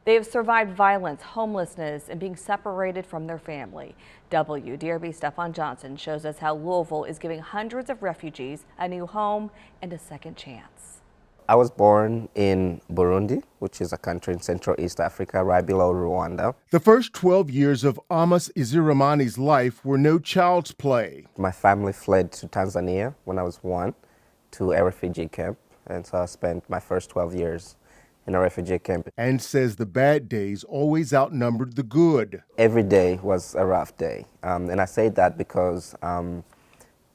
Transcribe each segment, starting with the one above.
They have survived violence, homelessness, and being separated from their family. WDRB Stefan Johnson shows us how Louisville is giving hundreds of refugees a new home and a second chance. I was born in Burundi, which is a country in Central East Africa, right below Rwanda. The first 12 years of Amos Iziramani's life were no child's play. My family fled to Tanzania when I was 1 to a refugee camp, and so I spent my first 12 years in a refugee camp. And says the bad days always outnumbered the good. Every day was a rough day, and I say that because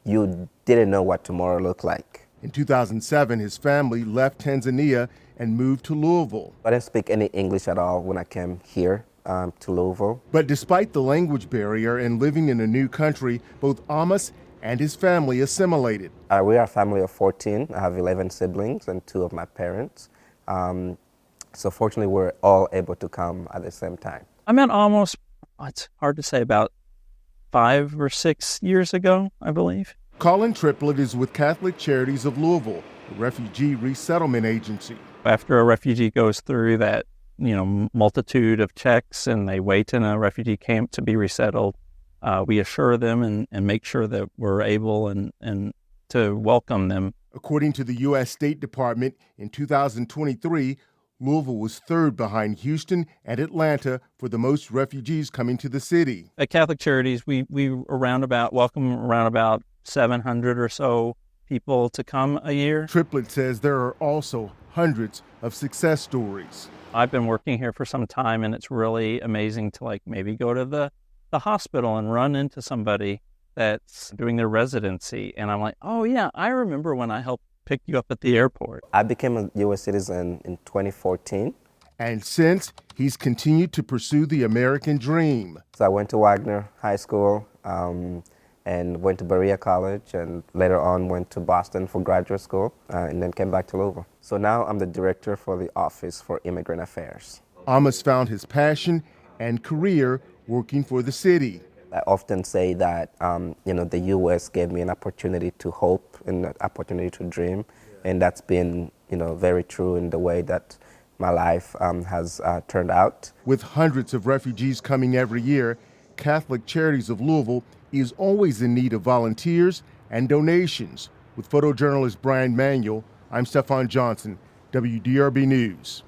you didn't know what tomorrow looked like. In 2007, his family left Tanzania and moved to Louisville. I didn't speak any English at all when I came here to Louisville. But despite the language barrier and living in a new country, both Amos and his family assimilated. We are a family of 14. I have 11 siblings and 2 of my parents. So fortunately, we're all able to come at the same time. I met almost, it's hard to say, about 5 or 6 years ago, I believe. Colin Triplett is with Catholic Charities of Louisville, a refugee resettlement agency. After a refugee goes through that, multitude of checks and they wait in a refugee camp to be resettled, we assure them and make sure that we're able and to welcome them. According to the U.S. State Department, in 2023, Louisville was 3rd behind Houston and Atlanta for the most refugees coming to the city. At Catholic Charities, we welcome around about 700 or so people to come a year. Triplett says there are also hundreds of success stories. I've been working here for some time, and it's really amazing to maybe go to the hospital and run into somebody that's doing their residency. And I'm like, oh yeah, I remember when I helped pick you up at the airport. I became a U.S. citizen in 2014. And since, he's continued to pursue the American dream. So I went to Wagner High School, and went to Berea College, and later on went to Boston for graduate school, and then came back to Louisville. So now I'm the director for the Office for Immigrant Affairs. Amos found his passion and career working for the city. I often say that, the U.S. gave me an opportunity to hope and an opportunity to dream, and that's been, very true in the way that my life has turned out. With hundreds of refugees coming every year, Catholic Charities of Louisville is always in need of volunteers and donations. With photojournalist Brian Manuel, I'm Stefan Johnson, WDRB News.